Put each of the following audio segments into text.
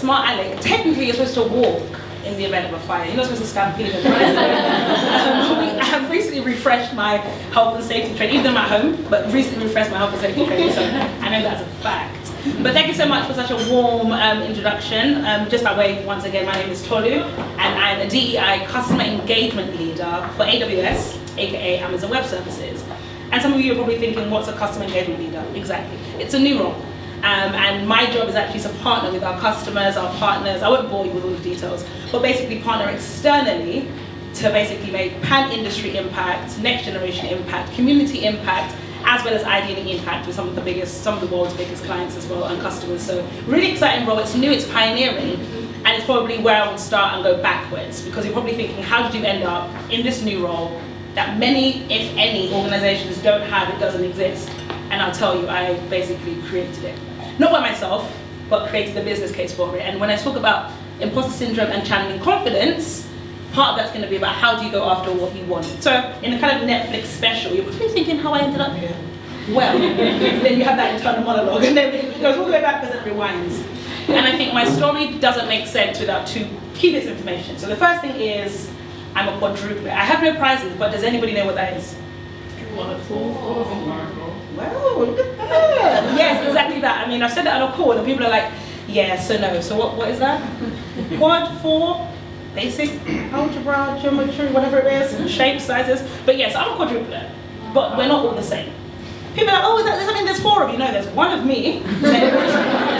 smart aleck, technically you're supposed to walk in the event of a fire. You're not supposed to stand peeling at I have recently refreshed my health and safety training, even though I'm at home, but recently refreshed my health and safety training, so I know that's a fact. But thank you so much for such a warm introduction. Just by way, once again, my name is Tolu, and I'm a DEI Customer Engagement Leader for AWS, aka Amazon Web Services. And some of you are probably thinking, what's a Customer Engagement Leader? Exactly. It's a new role. And my job is actually to partner with our customers, our partners. I won't bore you with all the details, but basically partner externally to basically make pan-industry impact, next generation impact, community impact, as well as ideally impact with some of the world's biggest clients as well and customers. So really exciting role. It's new, it's pioneering, and it's probably where I would start and go backwards, because you're probably thinking, how did you end up in this new role that many, if any, organizations don't have, it doesn't exist? And I'll tell you, I basically created it. Not by myself, but created the business case for it. And when I talk about imposter syndrome and channeling confidence, part of that's going to be about how do you go after what you want. So in a kind of Netflix special, you're probably thinking how I ended up here. Well, then you have that internal monologue, and then it goes all the way back because it rewinds. And I think my story doesn't make sense without two key bits of information. So the first thing is, I'm a quadruple. I have no prizes, but does anybody know what that is? Well, look at that. Yes, exactly that. I mean, I've said that on a call and people are like, yeah, so no. So what is that? Quad 4, basic, algebra, geometry, whatever it is, shapes, sizes. But yes, I'm a quadruplet, but we're not all the same. People are like, oh, does that mean there's 4 of you? No, there's 1 of me.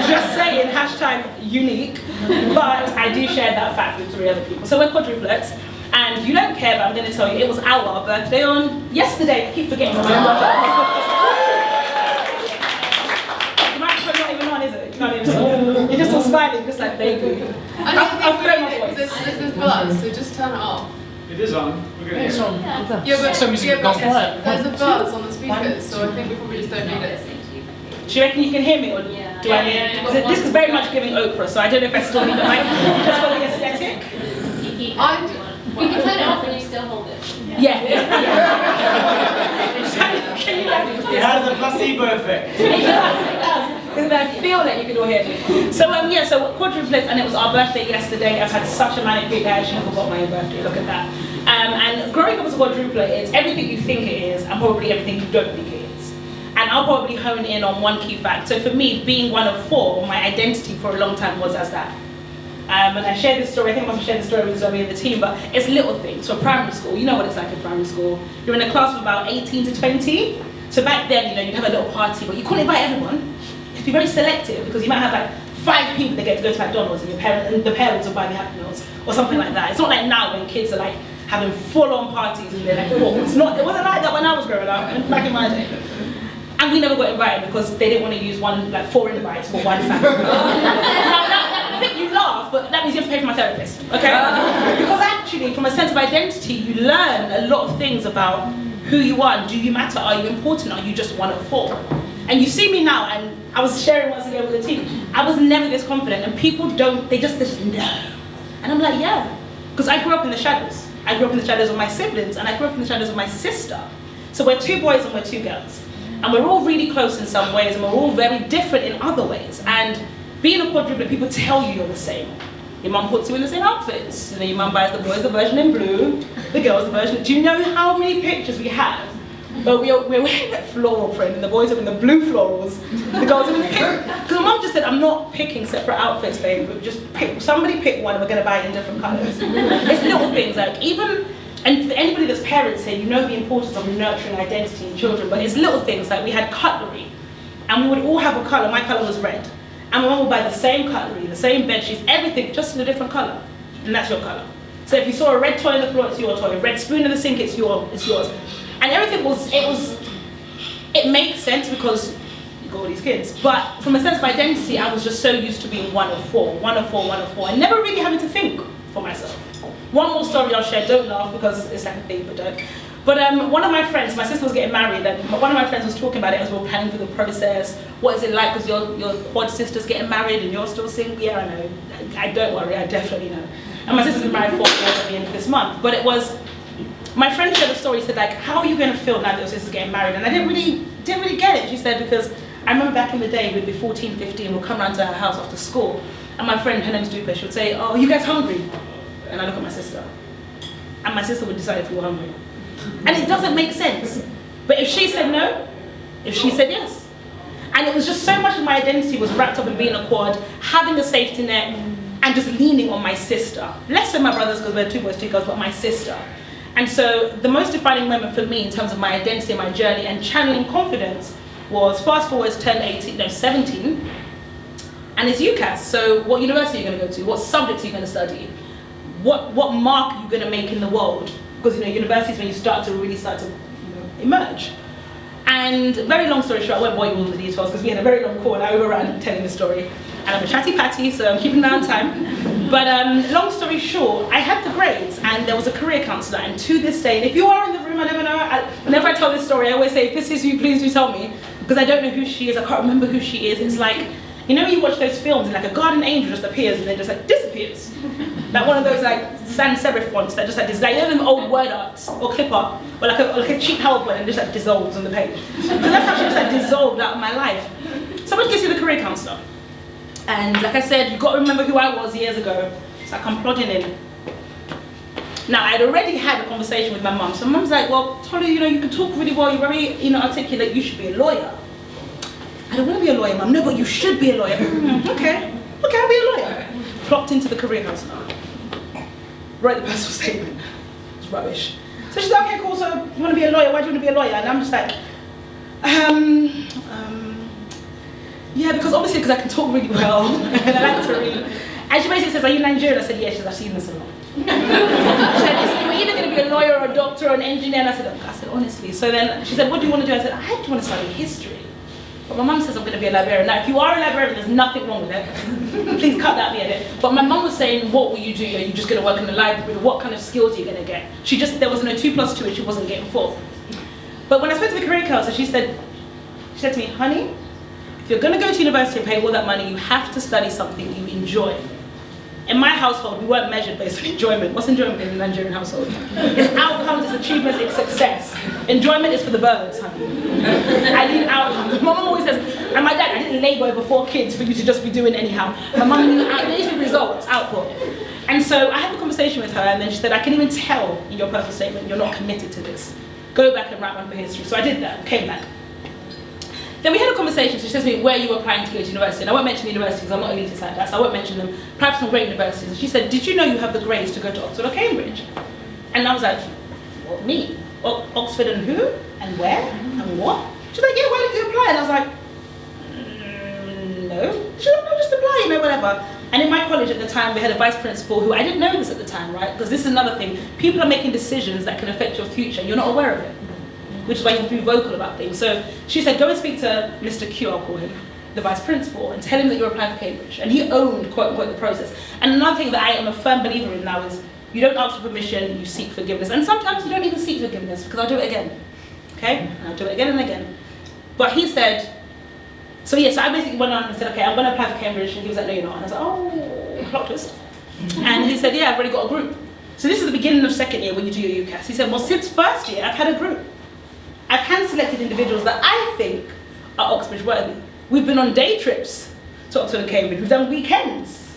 Just saying, #unique. But I do share that fact with 3 other people. So we're quadruplets. And you don't care, but I'm going to tell you, it was our birthday on yesterday. I keep forgetting my birthday. The microphone's not even on, is it? Not even on. You're just all smiling, just like baby. I think there's buzz, so just turn it off. It is on. We're going to it's on. Yeah, but there's a buzz on the speakers, so I think we probably just don't need it. Do you reckon you can hear me? Or do I need? This is very much giving Oprah, so I don't know if I still need the mic just for the aesthetic. You can turn it off and you still hold it. Yeah. It has a placebo effect. It does. Because I feel that you can all hear me. So so quadruplets, and it was our birthday yesterday. I've had such a manic week, I actually forgot my own birthday. Look at that. And growing up as a quadruplet, it's everything you think it is, and probably everything you don't think it is. And I'll probably hone in on one key fact. So for me, being one of 4, my identity for a long time was as that. And I shared this story, I think I must have shared this story with Zoe and the team, but it's little things. So primary school, you know what it's like in primary school. You're in a class of about 18 to 20. So back then, you'd have a little party, but you couldn't invite everyone. You have to be very selective, because you might have like 5 people that get to go to McDonald's, and the parents will buy the Happy Meals, or something like that. It's not like now when kids are like having full-on parties and they're like 4. It wasn't like that when I was growing up, back in my day. And we never got invited because they didn't want to use 4 invites for one family. I think you laugh, but that means you have to pay for my therapist, okay? Because actually, from a sense of identity, you learn a lot of things about who you are. Do you matter? Are you important? Are you just one of 4? And you see me now, and I was sharing once again with the team, I was never this confident, and people they just know. And I'm like, yeah, because I grew up in the shadows. I grew up in the shadows of my siblings, and I grew up in the shadows of my sister. So we're 2 boys and we're 2 girls. And we're all really close in some ways, and we're all very different in other ways. And being a quadruplet, people tell you you're the same. Your mum puts you in the same outfits. Your mum buys the boys the version in blue, the girls the version. Do you know how many pictures we have? But we're wearing that floral print, and the boys are in the blue florals, the girls are in the pink. Because mum just said, I'm not picking separate outfits, baby, but just somebody pick one and we're going to buy it in different colours. It's little things, like even, and for anybody that's parents here, you know the importance of nurturing identity in children, but it's little things, like we had cutlery, and we would all have a colour. My colour was red. And my mum would buy the same cutlery, the same bed sheets, everything, just in a different colour. And that's your colour. So if you saw a red toy on the floor, it's your toy. A red spoon in the sink, it's yours. And everything it makes sense because you got all these kids. But from a sense of identity, I was just so used to being one of 4, and never really having to think for myself. One more story I'll share, don't laugh because it's like a thing, but don't. But one of my friends, my sister was getting married, and one of my friends was talking about it as we were planning for the process. What is it like, because your quad sister's getting married and you're still single? Yeah, I know. I don't worry, I definitely know. And my sister's been married 4 years at the end of this month. But it was, my friend shared a story, said like, how are you going to feel now that your sister's getting married? And I didn't really get it. She said, because I remember back in the day, we'd be 14, 15, we'll come round to her house after school, and my friend, her name's Dupe, she would say, oh, you guys hungry? And I look at my sister. And my sister would decide if we were hungry. And it doesn't make sense. But if she said no, if she said yes. And it was just so much of my identity was wrapped up in being a quad, having a safety net, and just leaning on my sister. Less so my brothers, because we're 2 boys, 2 girls, but my sister. And so the most defining moment for me in terms of my identity and my journey and channeling confidence was fast forward to turn 17, and it's UCAS. So what university are you going to go to? What subjects are you going to study? What mark are you going to make in the world? Because university is when you start to really emerge. And very long story short, I won't bore you with all the details because we had a very long call and I overran telling the story. And I'm a chatty patty, so I'm keeping down time. But long story short, I had the grades and there was a career counsellor, and to this day, and if you are in the room, I never know, whenever I tell this story, I always say, if this is you, please do tell me, because I don't know who she is, I can't remember who she is. It's like, you watch those films and like a guardian angel just appears and then just like disappears. Like one of those like sans serif fonts that just like this, like them old word arts or clip art, or like a cheap PowerPoint and just like dissolves on the page. So that's how she just like dissolved out of my life. So I went to see the career counsellor. And like I said, you've got to remember who I was years ago. So I come plodding in. Now I'd already had a conversation with my mum. So my mum's like, well, Tolu, you can talk really well, you're very articulate, you should be a lawyer. I don't want to be a lawyer, Mum. No, but you should be a lawyer. Okay, I'll be a lawyer. Plopped into the career counsellor. Wrote the personal statement. It's rubbish. So she's like, okay, cool, so you want to be a lawyer? Why do you want to be a lawyer? And I'm just like, yeah, because obviously because I can talk really well and I like to read. And she basically says, are you Nigerian? I said, yeah. She says, I've seen this a lot. She said, you're either going to be a lawyer or a doctor or an engineer. And I said, honestly. So then she said, what do you want to do? I said, I actually want to study history. But my mum says I'm going to be a librarian. Now, if you are a librarian, there's nothing wrong with it. Please cut that bit. But my mum was saying, what will you do? Are you just going to work in the library? What kind of skills are you going to get? There was no 2 + 2 and she wasn't getting 4. But when I spoke to the career counsellor, she said to me, honey, if you're going to go to university and pay all that money, you have to study something you enjoy. In my household, we weren't measured based on enjoyment. What's enjoyment in a Nigerian household? It's outcomes, it's achievements, it's success. Enjoyment is for the birds, honey. I need outcomes. My mum always says, and my dad, I didn't labour over 4 kids for you to just be doing anyhow. My mum needs results, output. And so I had the conversation with her, and then she said, I can even tell in your personal statement you're not committed to this. Go back and write one for history. So I did that, came back. Then we had a conversation. So she says to me, where are you applying to go to university? And I won't mention the universities because I'm not elitist like that, so I won't mention them. Perhaps some great universities. And she said, did you know you have the grades to go to Oxford or Cambridge? And I was like, what, me? Oxford and who? And where? And what? She's like, yeah, why don't you apply? And I was like, no. She's like, no, just apply, whatever. And in my college at the time, we had a vice principal who, I didn't know this at the time, right? Because this is another thing. People are making decisions that can affect your future. You're not aware of it. Which is why you have to be vocal about things. So she said, go and speak to Mr. Q, I'll call him, the vice principal, and tell him that you're applying for Cambridge. And he owned, quote unquote, the process. And another thing that I am a firm believer in now is, you don't ask for permission, you seek forgiveness. And sometimes you don't even seek forgiveness, because I'll do it again. Okay? And I'll do it again and again. But he said, so I basically went on and said, okay, I'm going to apply for Cambridge. And he was like, no, you're not. And I was like, oh, plot twist. And he said, yeah, I've already got a group. So this is the beginning of 2nd year when you do your UCAS. He said, well, since 1st year, I've had a group. I've hand-selected individuals that I think are Oxbridge worthy. We've been on day trips to Oxford and Cambridge. We've done weekends.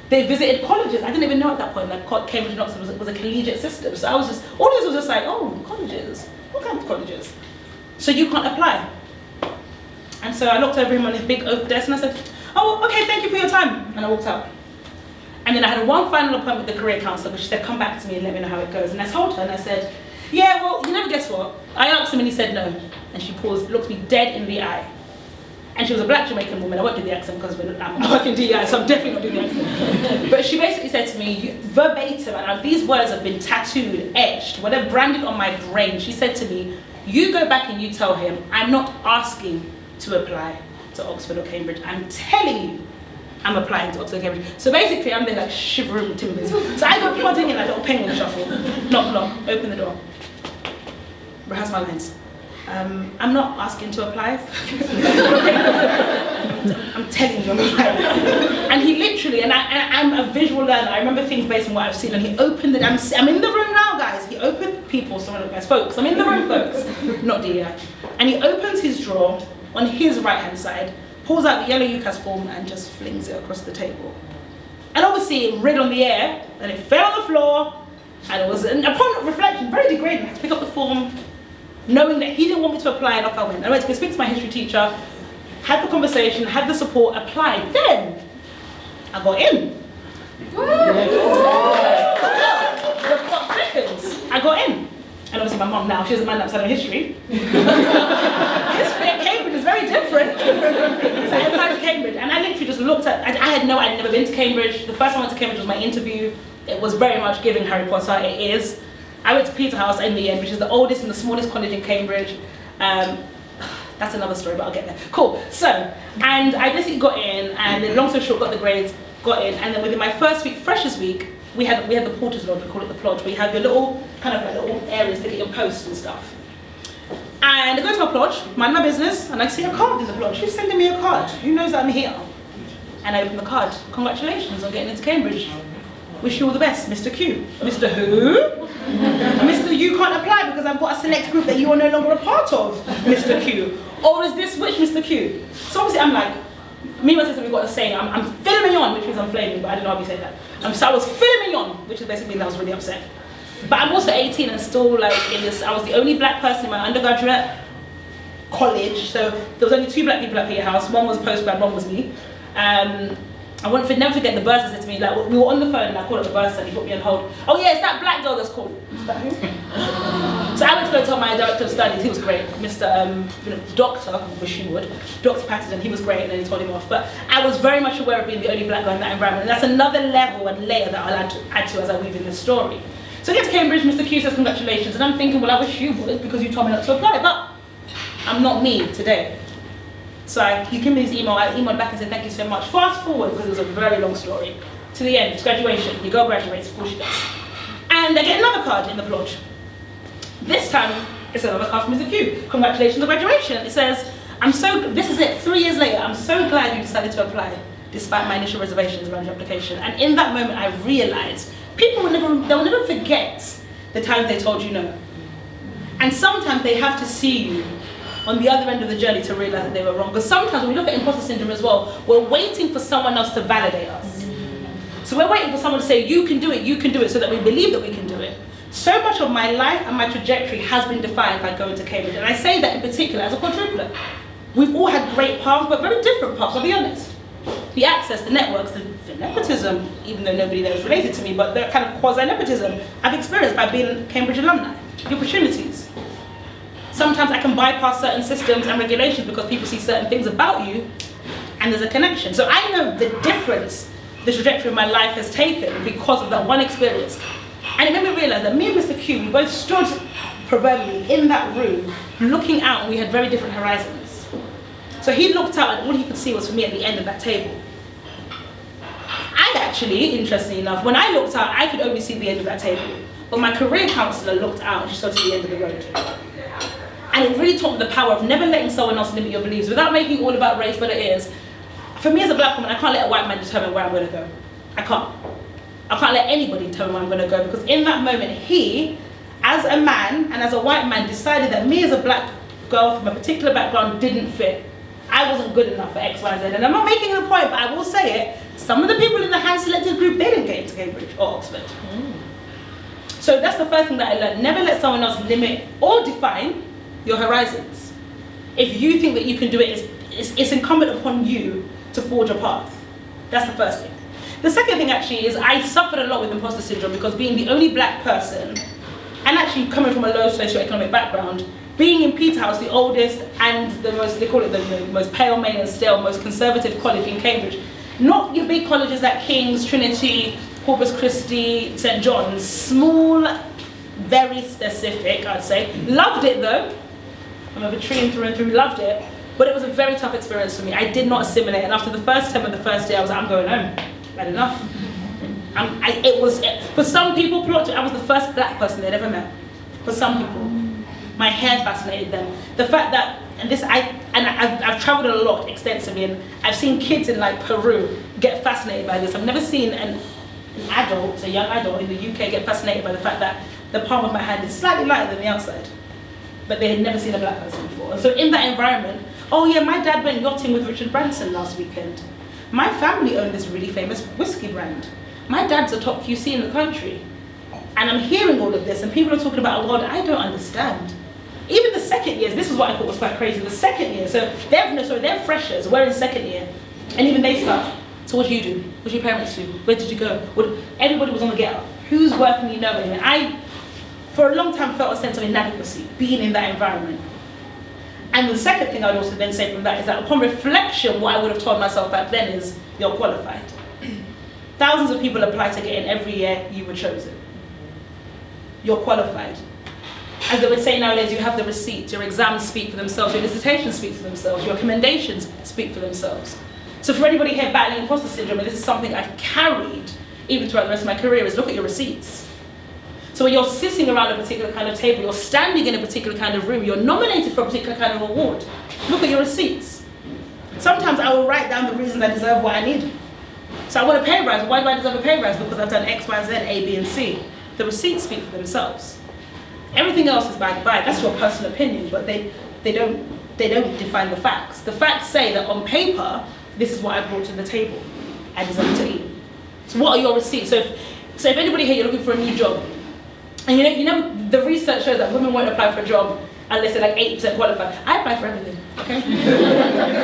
They visited colleges. I didn't even know at that point that Cambridge and Oxford was a collegiate system. So I was just, all this was just like, oh, colleges. What kind of colleges? So you can't apply. And so I looked over him on his big oak desk and I said, oh, okay, thank you for your time. And I walked out. And then I had one final appointment with the career counsellor, because she said, come back to me and let me know how it goes. And I told her and I said, yeah, well, guess what? I asked him and he said no. And she paused, looked me dead in the eye. And she was a black Jamaican woman. I won't do the accent because I'm working DEI, so I'm definitely not doing the accent. But she basically said to me, verbatim, and these words have been tattooed, etched, whatever, branded on my brain. She said to me, you go back and you tell him, I'm not asking to apply to Oxford or Cambridge. I'm telling you, I'm applying to Oxford or Cambridge. So basically, I'm there like shivering with timbers. So I go plodding in like a little penguin shuffle. Knock, knock, open the door. Rehearse my lines. I'm not asking to apply. I'm telling you I'm applying. And he literally, and I'm a visual learner, I remember things based on what I've seen, and he opened it, I'm in the room now, guys. He opened, folks, I'm in the room, folks, not DEI. And he opens his drawer on his right-hand side, pulls out the yellow UCAS form and just flings it across the table. see it rid on the air, and it fell on the floor, and it was, and upon reflection, very degrading. I had to pick up the form, knowing that he didn't want me to apply, and off I went. I went to go speak to my history teacher, had the conversation, had the support, applied. Then, I got in. The plot thickens. I got in. And obviously my mom now, she doesn't mind that side of history. History at Cambridge is very different. So I applied to Cambridge, and I literally just looked at, I'd never been to Cambridge. The first time I went to Cambridge was my interview. It was very much giving Harry Potter, it is. I went to Peterhouse in the end, which is the oldest and the smallest college in Cambridge. That's another story, but I'll get there. Cool, so, and I basically got in, and then long story short, got the grades, got in, and then within my first week, freshers week, we had the porter's lodge, we call it the plodge, where you have your little, kind of like little areas to get your posts and stuff. And I go to my plodge, mind my business, and I see a card in the plodge. Who's sending me a card? Who knows that I'm here? And I open the card. Congratulations on getting into Cambridge. Wish you all the best, Mr. Q. Mr. Who? Mr. You can't apply because I've got a select group that you are no longer a part of, Mr. Q. Or is this which Mr. Q? So obviously I'm like, me and my sister, we've got a saying, I'm filet mignon, which means I'm flaming, but I don't know how you say that. So I was filet mignon, which is basically that I was really upset. But I'm also 18 and still like in this, I was the only black person in my undergraduate college, so there was only 2 black people at Peterhouse, one was postgrad, one was me. I won't never forget the bursar said to me, like, we were on the phone and I called up the bursar and he put me on hold. Oh yeah, it's that black girl that's called. Is that who? So I went to go tell my director of studies, he was great, Mr. Doctor, I wish you would, Dr. Patterson, he was great, and then he told him off. But I was very much aware of being the only black girl in that environment, and that's another level and layer that I'll add to as I weave in this story. So I get to Cambridge, Mr. Q says congratulations, and I'm thinking, well, I wish you would because you told me not to apply, but I'm not me today. So he gave me his email, I emailed back and said thank you so much. Fast forward, because it was a very long story, to the end, it's graduation. Your girl graduates, of course she does. And I get another card in the plodge. This time, it's another card from Mr. Q. Congratulations on graduation. It says, this is it, 3 years later, I'm so glad you decided to apply, despite my initial reservations around your application. And in that moment, I realized, they'll never forget the times they told you no. And sometimes they have to see you on the other end of the journey to realize that they were wrong. Because sometimes when we look at imposter syndrome as well, we're waiting for someone else to validate us. So we're waiting for someone to say, you can do it, so that we believe that we can do it. So much of my life and my trajectory has been defined by going to Cambridge. And I say that in particular as a quadrupler. We've all had great paths, but very different paths, I'll be honest. The access, the networks, the nepotism, even though nobody there is related to me, but the kind of quasi-nepotism I've experienced by being Cambridge alumni, the opportunities. Sometimes I can bypass certain systems and regulations because people see certain things about you and there's a connection. So I know the difference the trajectory of my life has taken because of that one experience. And it made me realize that me and Mr. Q, we both stood proverbially in that room, looking out, and we had very different horizons. So he looked out and all he could see was for me at the end of that table. I actually, interestingly enough, when I looked out, I could only see the end of that table. But my career counsellor looked out and she saw to the end of the road. And it really taught me the power of never letting someone else limit your beliefs without making it all about race, but it is. For me as a black woman, I can't let a white man determine where I'm going to go. I can't. I can't let anybody determine where I'm going to go, because in that moment, he, as a man and as a white man, decided that me as a black girl from a particular background didn't fit. I wasn't good enough for X, Y, Z. And I'm not making it a point, but I will say it. Some of the people in the hand-selected group, they didn't get into Cambridge or Oxford. So that's the first thing that I learned. Never let someone else limit or define your horizons. If you think that you can do it, it's incumbent upon you to forge a path. That's the first thing. The second thing actually is I suffered a lot with imposter syndrome because being the only black person, and actually coming from a low socioeconomic background, being in Peterhouse, the oldest and the most, they call it the most pale, male and stale, most conservative college in Cambridge. Not your big colleges like King's, Trinity, Corpus Christi, St. John's. Small, very specific, I'd say. Loved it though. I'm of a tree through and through, loved it. But it was a very tough experience for me. I did not assimilate, and after the first term of the first day, I was like, I'm going home. Had enough. For some people, I was the first black person they'd ever met. For some people. My hair fascinated them. The fact that, I've traveled a lot extensively, and I've seen kids in like Peru get fascinated by this. I've never seen an adult, a young adult in the UK get fascinated by the fact that the palm of my hand is slightly lighter than the outside. But they had never seen a black person before. And so in that environment, oh yeah, my dad went yachting with Richard Branson last weekend. My family owned this really famous whiskey brand. My dad's a top QC in the country. And I'm hearing all of this, and people are talking about a world I don't understand. Even the second years, this is what I thought was quite crazy. The second year, so they're freshers, we're in second year, and even they start. So what do you do? What do your parents do? Where did you go? Everybody was on the get up. Who's worth me knowing? And I, for a long time, felt a sense of inadequacy being in that environment. And the second thing I would also then say from that is that upon reflection, what I would have told myself back then is, you're qualified. Thousands of people apply to get in every year, you were chosen. You're qualified. As they would say nowadays, you have the receipts, your exams speak for themselves, your dissertations speak for themselves, your commendations speak for themselves. So for anybody here battling imposter syndrome, and this is something I've carried even throughout the rest of my career, is look at your receipts. So when you're sitting around a particular kind of table, you're standing in a particular kind of room, you're nominated for a particular kind of award, look at your receipts. Sometimes I will write down the reasons I deserve what I need. So I want a pay rise. Why do I deserve a pay rise? Because I've done X, Y, Z, A, B, and C. The receipts speak for themselves. Everything else is by the by. That's your personal opinion, but they don't define the facts. The facts say that on paper, this is what I brought to the table. I deserve to eat. So what are your receipts? So if anybody here, you're looking for a new job, and you know the research shows that women won't apply for a job unless they're like 8% qualified. I apply for everything, okay?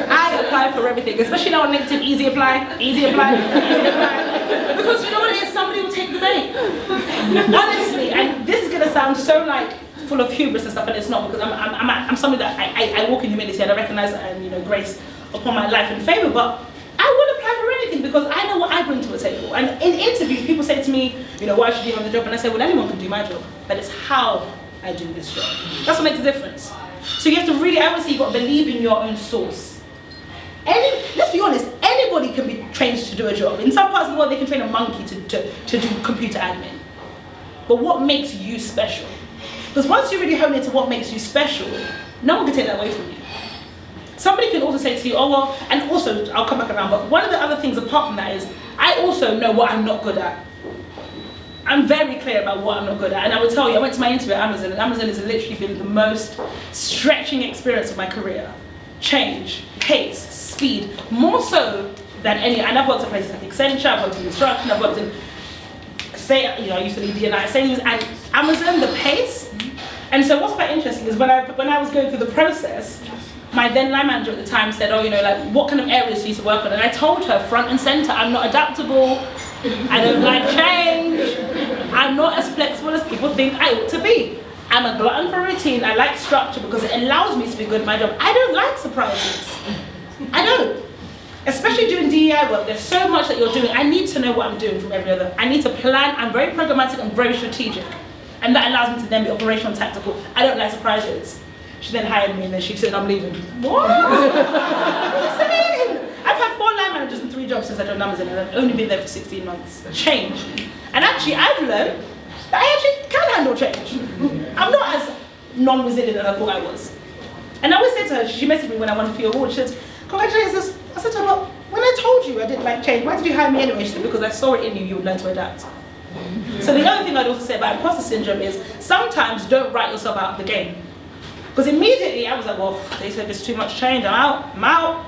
I apply for everything, especially now on LinkedIn, easy apply, easy apply, easy apply. Because you know what it is, somebody will take the bait. Honestly, and this is gonna sound so like full of hubris and stuff, and it's not, because I'm somebody that I walk in humility, and I recognize grace upon my life and favor, but I would apply for anything because I know what I bring to the table. And in interviews, people say to me, why should you have the job? And I say, well, anyone can do my job, but it's how I do this job. That's what makes a difference. So you have to really, I would say, you've got to believe in your own source. Let's be honest, anybody can be trained to do a job. In some parts of the world, they can train a monkey to do computer admin. But what makes you special? Because once you really hone into what makes you special, no one can take that away from you. Somebody can also say to you, oh well, and also, I'll come back around, but one of the other things apart from that is, I also know what I'm not good at. I'm very clear about what I'm not good at, and I would tell you, I went to my interview at Amazon, and Amazon has literally been the most stretching experience of my career. Change, pace, speed, more so than any, and I've worked at places like Accenture, I've worked in construction, I've worked in, I used to lead the United States, and Amazon, the pace. And so what's quite interesting is when I was going through the process, my then line manager at the time said, what kind of areas do you need to work on? And I told her front and center, I'm not adaptable, I don't like change, I'm not as flexible as people think I ought to be. I'm a glutton for routine, I like structure because it allows me to be good at my job. I don't like surprises. I don't. Especially doing DEI work, there's so much that you're doing. I need to know what I'm doing from every other. I need to plan, I'm very programmatic and very strategic. And that allows me to then be operational and tactical. I don't like surprises. She then hired me and then she said, I'm leaving. What? What are you saying? I've had 4 line managers and 3 jobs since I joined Amazon, and I've only been there for 16 months. Change. And actually, I've learned that I actually can handle change. I'm not as non-resilient as I thought I was. And I always say to her, she messaged me when I won a few awards, she said, congratulations. I said to her, well, when I told you I didn't like change, why did you hire me anyway? She said, because I saw it in you, you would learn to adapt. So the other thing I'd also say about imposter syndrome is sometimes don't write yourself out of the game. Because immediately I was like, well, they said there's too much change, I'm out.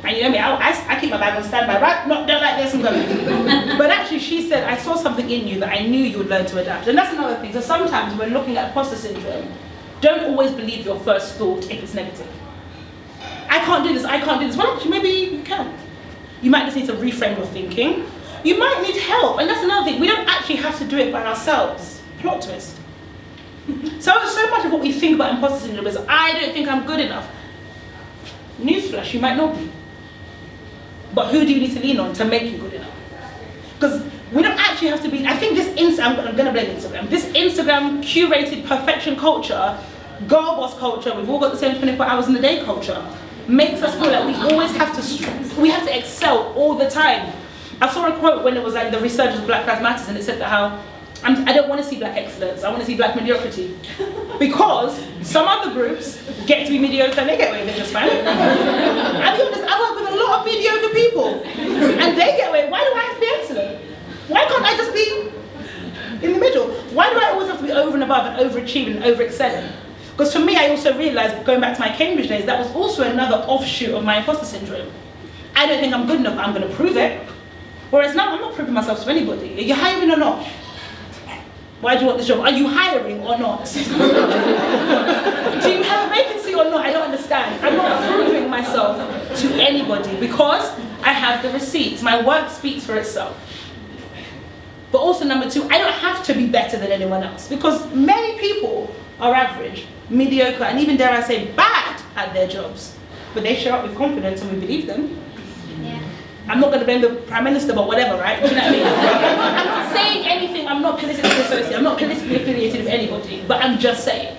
And you know me, I keep my bag on standby, right? Don't like this, I'm going. But actually she said, I saw something in you that I knew you would learn to adapt. And that's another thing. So sometimes when looking at imposter syndrome, don't always believe your first thought if it's negative. I can't do this. Well, actually, maybe you can. You might just need to reframe your thinking. You might need help. And that's another thing. We don't actually have to do it by ourselves. Plot twist. So much of what we think about imposter syndrome is, I don't think I'm good enough. Newsflash, you might not be. But who do you need to lean on to make you good enough? Because we don't actually have to be, I think I'm going to blame Instagram. This Instagram curated perfection culture, girl boss culture, we've all got the same 24 hours in the day culture, makes us feel like we always have to excel all the time. I saw a quote when it was like the resurgence of Black Lives Matter, and it said that how I don't want to see black excellence, I want to see black mediocrity. Because some other groups get to be mediocre and they get away with it just fine. I'll be honest, I work with a lot of mediocre people and they get away. Why do I have to be excellent? Why can't I just be in the middle? Why do I always have to be over and above and overachieving and over-excelling? Because for me, I also realized, going back to my Cambridge days, that was also another offshoot of my imposter syndrome. I don't think I'm good enough, I'm going to prove it. Whereas now I'm not proving myself to anybody. Are you hiring or not? Why do you want this job? Are you hiring or not? Do you have a vacancy or not? I don't understand. I'm not proving myself to anybody because I have the receipts. My work speaks for itself. But also number two, I don't have to be better than anyone else because many people are average, mediocre, and even dare I say bad at their jobs. But they show up with confidence and we believe them. Yeah. I'm not going to blame the Prime Minister, but whatever, right? Do you know what I mean? I'm not saying anything, I'm not politically associated, I'm not politically affiliated with anybody, but I'm just saying.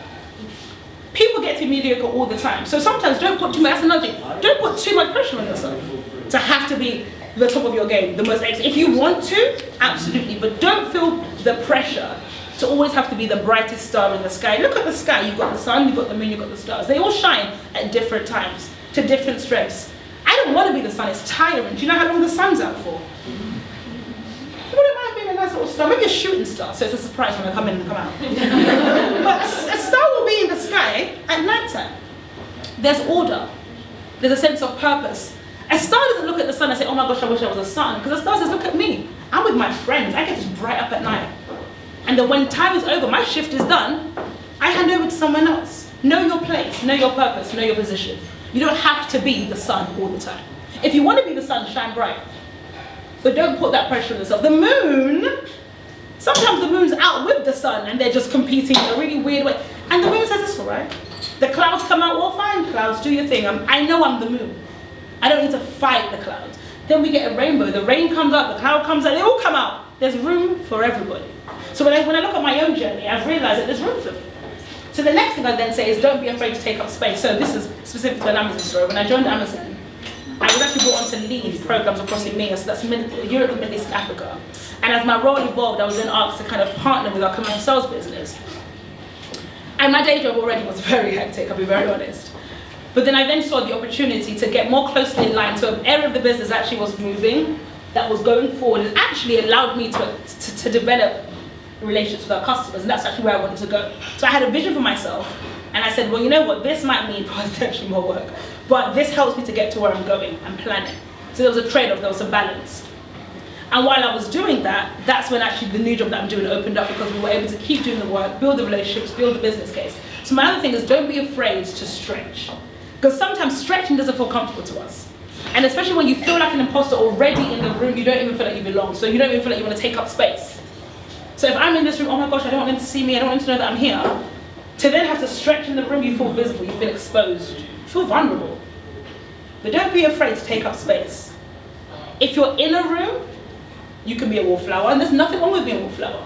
People get to be mediocre all the time. So sometimes don't put too much, that's another thing, don't put too much pressure on yourself to have to be the top of your game, the most excellent. If you want to, absolutely, but don't feel the pressure to always have to be the brightest star in the sky. Look at the sky, you've got the sun, you've got the moon, you've got the stars. They all shine at different times, to different strengths. I don't want to be the sun, it's tiring. Do you know how long the sun's out for? Well, it might have been a nice little star, maybe a shooting star, so it's a surprise when I come in and come out. But a star will be in the sky at night time. There's order, there's a sense of purpose. A star doesn't look at the sun and say, oh my gosh, I wish I was a sun, because a star says, look at me, I'm with my friends, I get to bright up at night. And then when time is over, my shift is done, I hand over to someone else. Know your place, know your purpose, know your position. You don't have to be the sun all the time. If you want to be the sun, shine bright. But don't put that pressure on yourself. The moon, sometimes the moon's out with the sun and they're just competing in a really weird way. And the moon says this, all right? The clouds come out, well fine, clouds, do your thing. I know I'm the moon. I don't need to fight the clouds. Then we get a rainbow. The rain comes out, the cloud comes out, they all come out. There's room for everybody. So when I look at my own journey, I've realized that there's room for me. So the next thing I then say is don't be afraid to take up space. So this is specific to an Amazon story. When I joined Amazon, I was actually brought on to lead programs across EMEA, so that's Europe, Middle East, and Africa. And as my role evolved, I was then asked to kind of partner with our commercial sales business. And my day job already was very hectic, I'll be very honest. But then I then saw the opportunity to get more closely in line to an area of the business that actually was moving, that was going forward, and actually allowed me to develop relationships with our customers, and that's actually where I wanted to go. So I had a vision for myself, and I said, well, you know what, this might mean potentially more work, but this helps me to get to where I'm going and planning. So there was a trade-off, there was a balance. And while I was doing that, that's when actually the new job that I'm doing opened up, because we were able to keep doing the work, build the relationships, build the business case. So my other thing is don't be afraid to stretch, because sometimes stretching doesn't feel comfortable to us. And especially when you feel like an imposter already in the room, you don't even feel like you belong, so you don't even feel like you want to take up space. So if I'm in this room, oh my gosh, I don't want them to see me, I don't want them to know that I'm here. To then have to stretch in the room, you feel visible, you feel exposed, you feel vulnerable. But don't be afraid to take up space. If you're in a room, you can be a wallflower, and there's nothing wrong with being a wallflower.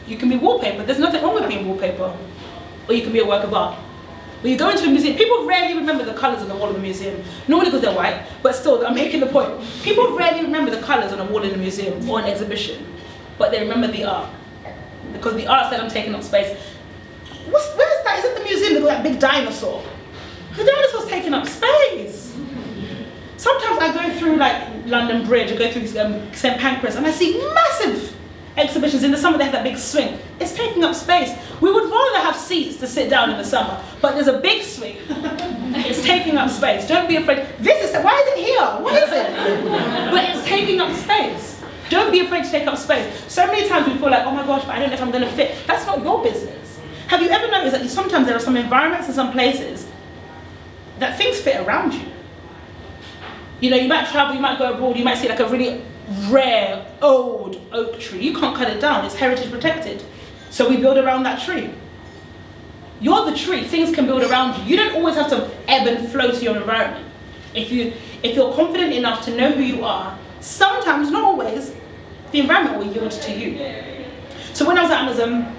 You can be wallpaper, there's nothing wrong with being wallpaper. Or you can be a work of art. When you go into a museum, people rarely remember the colours on the wall of the museum. Normally because they're white, but still, I'm making the point. People rarely remember the colours on a wall in a museum or an exhibition, but they remember the art. Because the art said I'm taking up space. Where's that? Is it the museum? They've got that big dinosaur. The dinosaur's taking up space. Sometimes I go through like London Bridge, I go through St. Pancras, and I see massive exhibitions. In the summer they have that big swing. It's taking up space. We would rather have seats to sit down in the summer, but there's a big swing. It's taking up space. Don't be afraid. Why is it here? What is it? But it's taking up space. Don't be afraid to take up space. So many times we feel like, oh my gosh, but I don't know if I'm going to fit. That's not your business. Have you ever noticed that sometimes there are some environments and some places that things fit around you? You know, you might travel, you might go abroad, you might see like a really rare, old oak tree. You can't cut it down, it's heritage protected. So we build around that tree. You're the tree, things can build around you. You don't always have to ebb and flow to your environment. If you're confident enough to know who you are, sometimes, not always, the environment will yield to you. So when I was at Amazon,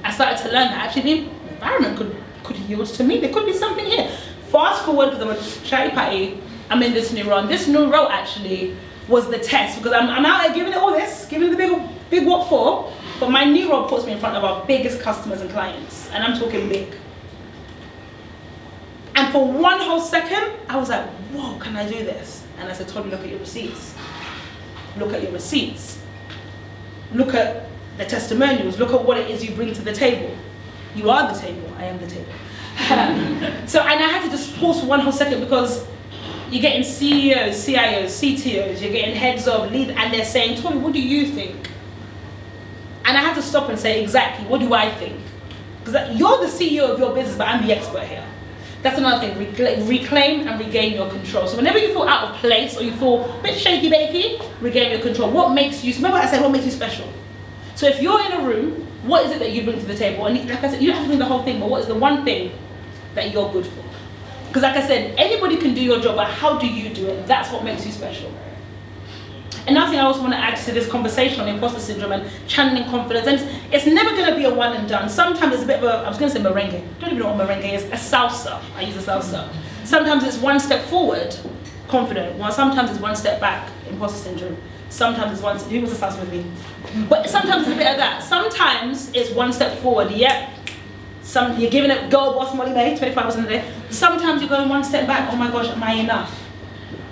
I started to learn that actually the environment could yield to me. There could be something here. Fast forward, because I'm a chatty patty, I'm in this new role. And this new role actually was the test, because I'm out there giving it all this, giving it the big what for, but my new role puts me in front of our biggest customers and clients, and I'm talking big. And for one whole second, I was like, whoa, can I do this? And I said, Tolu, look at your receipts. Look at your receipts. Look at the testimonials. Look at what it is you bring to the table. You are the table. I am the table. And I had to just pause for one whole second, because You're getting CEOs, CIOs, CTOs, you're getting heads of lead, and they're saying, Tony, what do you think? And I had to stop and say, exactly, what do I think? Because you're the CEO of your business, but I'm the expert here. That's another thing, reclaim and regain your control. So whenever you feel out of place or you feel a bit shaky bakey, regain your control. What makes you, remember I said what makes you special? So if you're in a room, what is it that you bring to the table? And like I said, you don't have to bring the whole thing, but what is the one thing that you're good for? Because like I said, anybody can do your job, but how do you do it? That's what makes you special. Another thing I also want to add to this conversation on imposter syndrome and channeling confidence, and it's never going to be a one and done. Sometimes it's a bit of a, I was going to say merengue. I don't even know what merengue is. A salsa. I use a salsa. Sometimes it's one step forward, confident. Well, sometimes it's one step back, imposter syndrome. Sometimes it's one step, who was the salsa with me? But sometimes it's a bit of that. Sometimes it's one step forward, yep. You're giving it go boss Molly May, 25 hours in a day. Sometimes you're going one step back, oh my gosh, am I enough?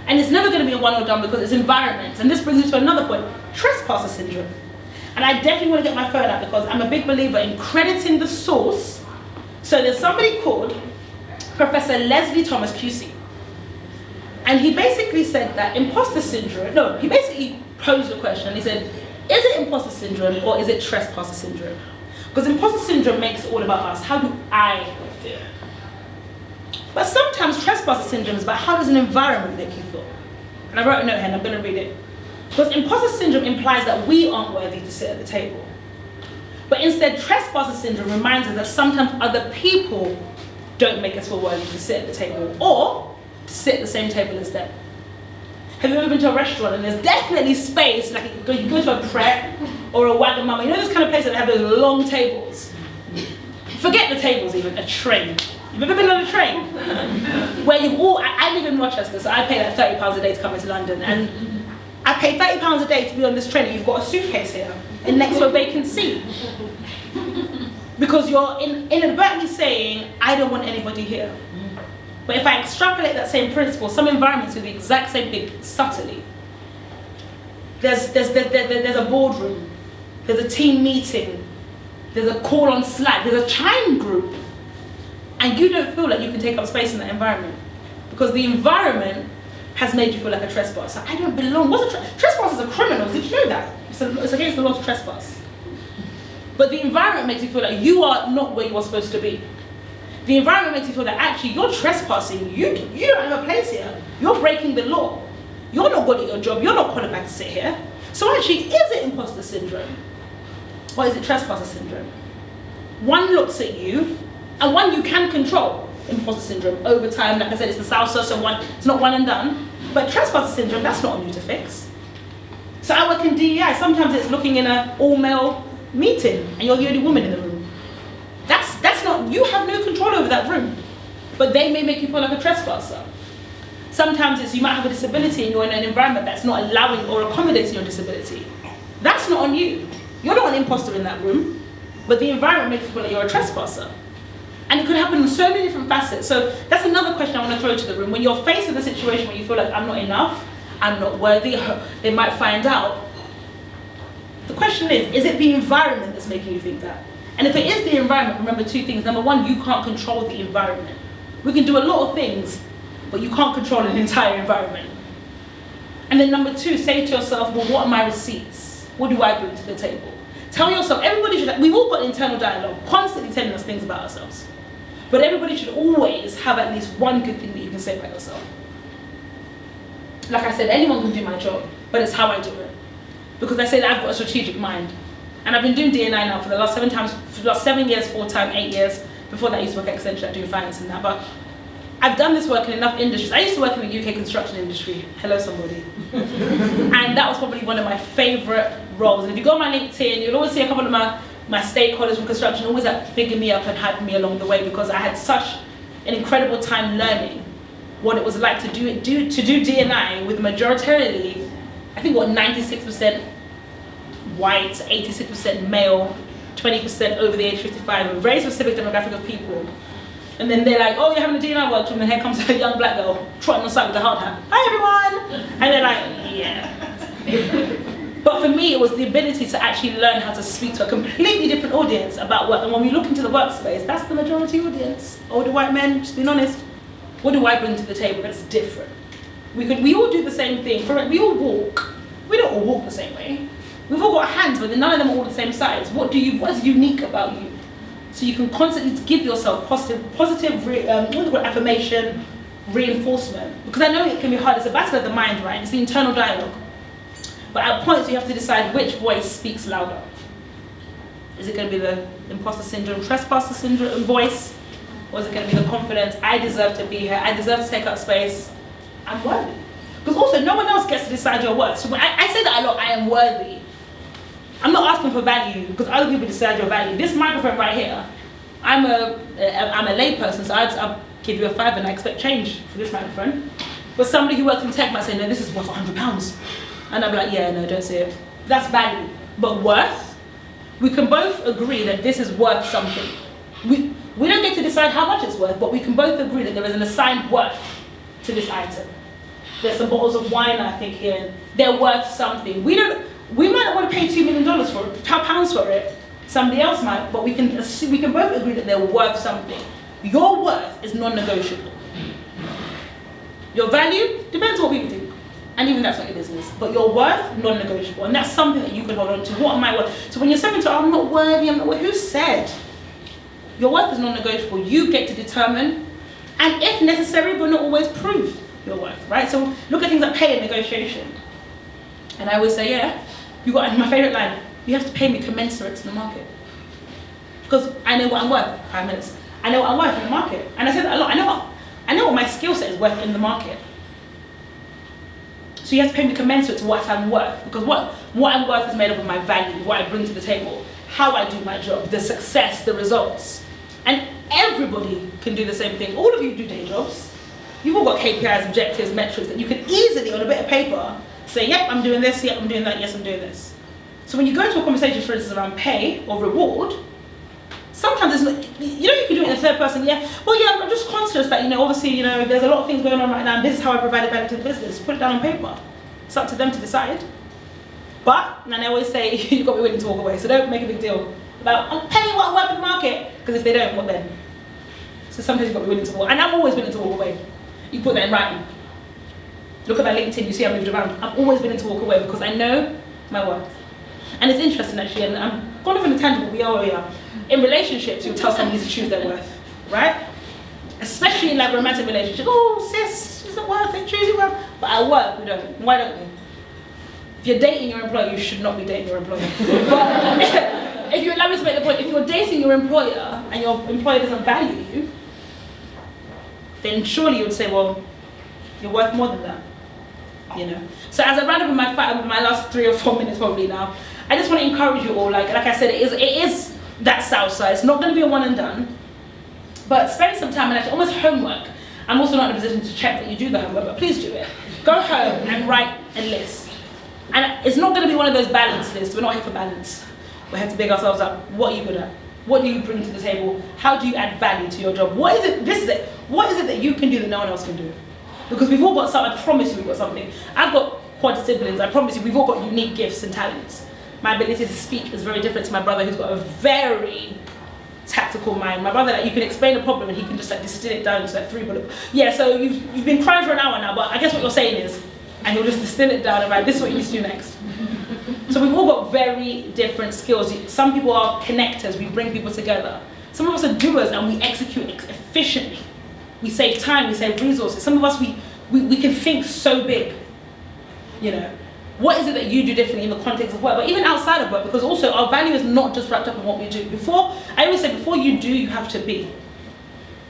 And it's never going to be a one or done because it's environments. And this brings me to another point, trespasser syndrome. And I definitely want to get my phone out because I'm a big believer in crediting the source. So there's somebody called Professor Leslie Thomas QC. And he basically said that imposter syndrome, no, he basically posed a question and he said, is it imposter syndrome or is it trespasser syndrome? Because imposter syndrome makes it all about us. How do I feel? But sometimes trespasser syndrome is about how does an environment make you feel? And I wrote a note here and I'm going to read it. Because imposter syndrome implies that we aren't worthy to sit at the table. But instead, trespasser syndrome reminds us that sometimes other people don't make us feel worthy to sit at the table or to sit at the same table as them. Have you ever been to a restaurant and there's definitely space, like you go to a prep or a Wagamama, you know those kind of places that have those long tables? Forget the tables even, a train. You've ever been on a train? Where you've all, I live in Rochester, so I pay like £30 a day to come into London, and I pay £30 a day to be on this train and you've got a suitcase here, and next to a vacant seat. Because you're inadvertently saying, I don't want anybody here. But if I extrapolate that same principle, some environments do the exact same thing, subtly. There's a boardroom, there's a team meeting, there's a call on Slack, there's a chime group, and you don't feel like you can take up space in that environment because the environment has made you feel like a trespasser. I don't belong. Trespass is a criminal. Did you know that? It's against the law to trespass. But the environment makes you feel like you are not where you are supposed to be. The environment makes you feel that actually you're trespassing. You don't have a place here. You're breaking the law. You're not good at your job. You're not qualified to sit here. So actually, is it imposter syndrome? Or is it trespasser syndrome? One looks at you, and one you can control. Imposter syndrome over time, like I said, it's the salsa, so it's not one and done. But trespasser syndrome, that's not on you to fix. So I work in DEI. Sometimes it's looking in an all-male meeting, and you're the only woman in the room. That's not, you have no control over that room. But they may make you feel like a trespasser. Sometimes it's you might have a disability and you're in an environment that's not allowing or accommodating your disability. That's not on you. You're not an imposter in that room, but the environment makes you feel like you're a trespasser. And it could happen in so many different facets. So that's another question I want to throw to the room. When you're faced with a situation where you feel like I'm not enough, I'm not worthy, they might find out. The question is it the environment that's making you think that? And if it is the environment, remember two things. Number one, you can't control the environment. We can do a lot of things, but you can't control an entire environment. And then number two, say to yourself, well, what are my receipts? What do I bring to the table? Tell yourself, everybody should, we've all got internal dialogue, constantly telling us things about ourselves. But everybody should always have at least one good thing that you can say about yourself. Like I said, anyone can do my job, but it's how I do it. Because I say that I've got a strategic mind. And I've been doing D&I now for the last 7 years, full-time, 8 years. Before that I used to work at Accenture doing finance and that. But I've done this work in enough industries. I used to work in the UK construction industry. Hello, somebody. And that was probably one of my favorite roles. And if you go on my LinkedIn, you'll always see a couple of my stakeholders from construction always bigging me up and hyping me along the way because I had such an incredible time learning what it was like to do D&I with majoritarily, I think 96% white, 86% male, 20% over the age 55, a very specific demographic of people. And then they're like, oh, you're having a D&I workshop, and here comes a young black girl trotting on the side with a hard hat. Hi, everyone! And they're like, yeah. But for me, it was the ability to actually learn how to speak to a completely different audience about work. And when we look into the workspace, that's the majority audience. Older white men, just being honest. What do I bring to the table that's different? We all do the same thing. We all walk. We don't all walk the same way. We've all got hands, but none of them are all the same size. What is unique about you? So you can constantly give yourself positive affirmation, reinforcement. Because I know it can be hard. It's a battle of the mind, right? It's the internal dialogue. But at points you have to decide which voice speaks louder. Is it going to be the imposter syndrome, trespasser syndrome voice? Or is it going to be the confidence, I deserve to be here, I deserve to take up space, I'm worthy? Because also, no one else gets to decide your worth. So when I say that a lot, I am worthy. I'm not asking for value, because other people decide your value. This microphone right here, I'm a lay person, so I'll give you a £5 and I expect change for this microphone. But somebody who works in tech might say, no, this is worth £100. And I'm like, yeah, no, don't say it. That's value. But worth, we can both agree that this is worth something. We don't get to decide how much it's worth, but we can both agree that there is an assigned worth to this item. There's some bottles of wine, I think, here. They're worth something. We might not want to pay $2 million for it, £10 for it. Somebody else might, but we can both agree that they're worth something. Your worth is non-negotiable. Your value depends on what people think. And even that's not your business. But your worth, non-negotiable. And that's something that you can hold on to. What am I worth? So when you're saying to, I'm not worthy, who said? Your worth is non-negotiable. You get to determine, and if necessary, but not always prove your worth, right? So look at things like pay and negotiation. And I always say, yeah, you got my favorite line, you have to pay me commensurate to the market. Because I know what I'm worth, 5 minutes. I know what I'm worth in the market. And I say that a lot, I know what my skill set is worth in the market. So you have to pay me commensurate to what I'm worth. Because what I'm worth is made up of my value, what I bring to the table, how I do my job, the success, the results. And everybody can do the same thing. All of you do day jobs. You've all got KPIs, objectives, metrics that you can easily, on a bit of paper, say, yep, I'm doing this, yep, I'm doing that, yes, I'm doing this. So when you go into a conversation, for instance, around pay or reward, sometimes it's not, you can do it in the third person, I'm just conscious that, obviously, there's a lot of things going on right now, and this is how I provide value to the business. Put it down on paper. It's up to them to decide. But, and I always say, you've got to be willing to walk away, so don't make a big deal about, pay me what I'm worth in the market, because if they don't, what then? So sometimes you've got to be willing to walk, and I'm always willing to walk away. You put that in writing. Look at my LinkedIn, you see I moved around. I'm always willing to walk away because I know my worth. And it's interesting actually, and I'm kind of in a tangent, but we are where we are. In relationships, you'll tell somebody to choose their worth, right? Especially in like romantic relationships. Oh, sis, isn't worth it, choose your worth. But at work, we don't. Why don't we? If you're dating your employer, you should not be dating your employer. But if you allow me to make the point, if you're dating your employer and your employer doesn't value you, then surely you would say, well, you're worth more than that. So as I round up in my last 3 or 4 minutes probably now, I just want to encourage you all, like I said, it is that south side. It's not going to be a one and done, but spend some time and actually almost homework. I'm also not in a position to check that you do the homework, but please do it. Go home and write a list. And it's not going to be one of those balance lists. We're not here for balance. We're here to big ourselves up. What are you good at? What do you bring to the table? How do you add value to your job? What is it? What is it that you can do that no one else can do? Because we've all got something. I promise you we've got something. I've got quad siblings. I promise you we've all got unique gifts and talents. My ability to speak is very different to my brother, who's got a very tactical mind. My brother, you can explain a problem and he can just distill it down to 3 bullet. Yeah, so you've been crying for an hour now, but I guess what you're saying is, and he'll just distill it down and like, this is what you need to do next. So we've all got very different skills. Some people are connectors, we bring people together. Some of us are doers and we execute efficiently. We save time, we save resources. Some of us, we can think so big. What is it that you do differently in the context of work, but even outside of work? Because also our value is not just wrapped up in what we do. I always say, before you do, you have to be.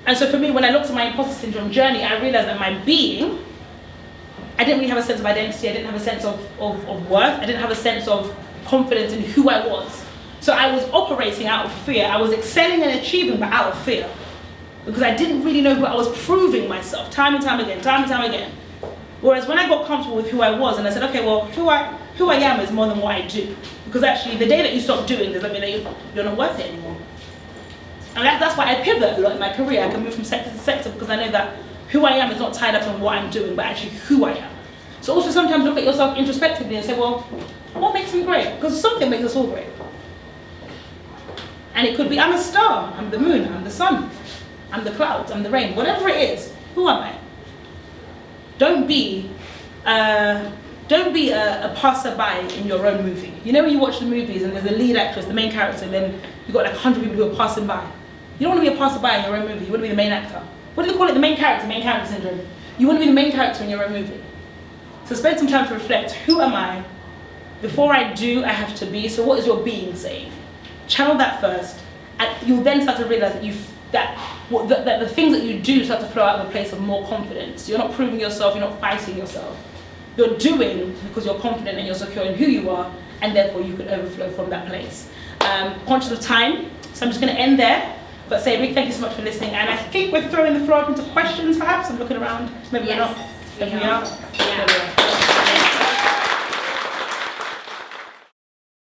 And so for me, when I looked at my imposter syndrome journey, I realized that my being, I didn't really have a sense of identity, I didn't have a sense of worth, I didn't have a sense of confidence in who I was. So I was operating out of fear. I was excelling and achieving, but out of fear. Because I didn't really know who I was, proving myself time and time again. Whereas when I got comfortable with who I was and I said, okay, well, who I am is more than what I do. Because actually, the day that you stop doing doesn't mean that you're not worth it anymore. And that's why I pivot a lot in my career. I can move from sector to sector because I know that who I am is not tied up in what I'm doing, but actually who I am. So also sometimes look at yourself introspectively and say, well, what makes me great? Because something makes us all great. And it could be, I'm a star, I'm the moon, I'm the sun, I'm the clouds, I'm the rain, whatever it is, who am I? Don't be Don't be a passerby in your own movie. You know when you watch the movies and there's the lead actress, the main character, and then you've got like 100 people who are passing by. You don't want to be a passerby in your own movie, you want to be the main actor. What do they call it? The main character syndrome. You want to be the main character in your own movie. So spend some time to reflect, who am I? Before I do, I have to be. So what is your being saying? Channel that first, and you'll then start to realize that the things that you do start to flow out of a place of more confidence. You're not proving yourself, you're not fighting yourself. You're doing because you're confident and you're secure in who you are, and therefore you can overflow from that place. Conscious of time, so I'm just going to end there. But say a big thank you so much for listening, and I think we're throwing the floor up into questions perhaps. I'm looking around, maybe we're not. Maybe we are.